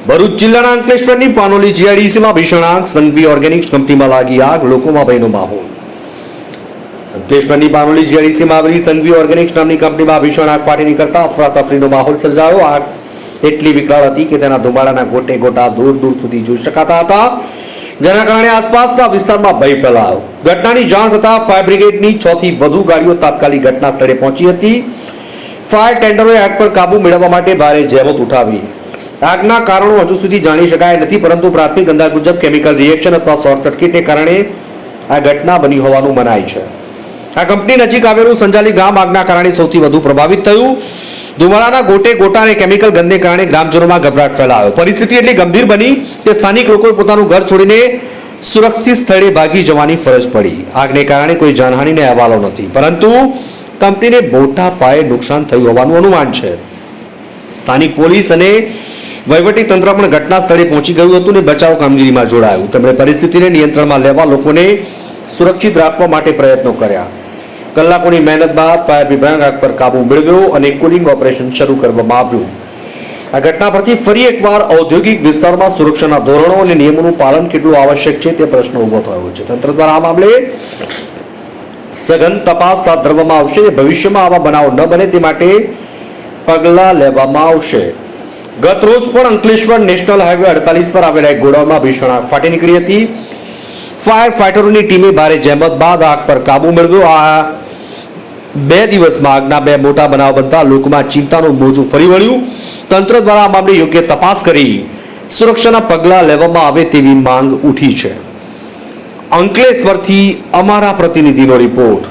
ભરૂચ જિલ્લાના અંકલેશ્વરની પાનોલી જીઆઈડીસીમાં ભીષણ આગ, સંઘવી ઓર્ગેનિક્સ કંપનીમાં લાગી આગ, લોકોમાં ભયનો માહોલ. અંકલેશ્વરની પાનોલી જીઆઈડીસીમાં આવેલી સંઘવી ઓર્ગેનિક્સ નામની કંપનીમાં ભીષણ આગ ફાટી નીકળતા અફરાતફરીનો માહોલ સર્જાયો. આગ એટલી વિકરાળ હતી કે તેના ધુમાડાના ગોટે ગોટા દૂર દૂર સુધી જોઈ શકાતા હતા, જેના કારણે આસપાસના વિસ્તારમાં ભય ફેલાયો. ઘટનાની જાણ થતાં ફાયર બ્રિગેડની 6 થી વધુ ગાડીઓ તાત્કાલિક ઘટના સ્થળે પહોંચી હતી. ફાયર ટેન્ડરોએ આગ પર કાબુ મેળવવા માટે ભારે જહેમત ઉઠાવી. આગના કારણો હજુ સુધી જાણી શકાય નથી, પરંતુ પ્રાથમિક અંદાજ મુજબ કેમિકલ રિએક્શન અથવા શોર્ટ સર્કિટને કારણે આ ઘટના બની હોવાનું મનાય છે. આ કંપની નજીક આવેલું સંજાલી ગામ આગના કારણે સૌથી વધુ પ્રભાવિત થયું. ધુમાડાના ગોટે ગોટા અને કેમિકલ ગંધને કારણે ગ્રામજનોમાં ગભરાટ ફેલાયો. પરિસ્થિતિ એટલી ગંભીર બની કે સ્થાનિક લોકોએ પોતાનું ઘર છોડીને સુરક્ષિત સ્થળે ભાગી જવાની ફરજ પડી. આગને કારણે કોઈ જાનહાનિના અહેવાલો નથી, પરંતુ કંપનીને મોટા પાયે નુકસાન થયું હોવાનું અનુમાન છે. સ્થાનિક પોલીસ અને વહીવટી તંત્ર પણ ઘટના સ્થળે પહોંચી ગયું હતું અને બચાવ કામગીરીમાં જોડાયું. તેમણે પરિસ્થિતિને નિયંત્રણમાં લેવા લોકોને સુરક્ષિત રાખવા માટે પ્રયત્નો કર્યા. કલાકોની મહેનત બાદ ફાયર વિભાગ આગ પર કાબુ મેળવ્યો અને કુલિંગ ઓપરેશન શરૂ કરવામાં આવ્યું. આ ઘટના પરથી ફરી એકવાર ઔદ્યોગિક વિસ્તારમાં સુરક્ષાના ધોરણો અને નિયમોનું પાલન કેટલું આવશ્યક છે તે પ્રશ્ન ઊભો થયો છે. તંત્ર દ્વારા આ મામલે સઘન તપાસ હાથ ધરવામાં આવશે. ભવિષ્યમાં આવા બનાવો ન બને તે માટે પગલાં લેવામાં આવશે. ગત રોજ પણ અંકલેશ્વર નેશનલ હાઈવે 48 પર આવેલા એક ગોડાઉનમાં ભીષણ આગ ફાટી નીકળી હતી. ફાયર ફાઈટરોની ટીમે ભારે જહેમત બાદ આગ પર કાબુ મેળવ્યો. આ 2 દિવસમાં આગના 2 મોટા બનાવ બનતા લોકોમાં ચિંતાનું મોજું ફરી વળ્યું. તંત્ર દ્વારા આ મામલે યોગ્ય તપાસ કરી સુરક્ષાના પગલાં લેવામાં આવે તેવી માંગ ઉઠી છે. અંકલેશ્વરથી અમારા પ્રતિનિધિનો રિપોર્ટ.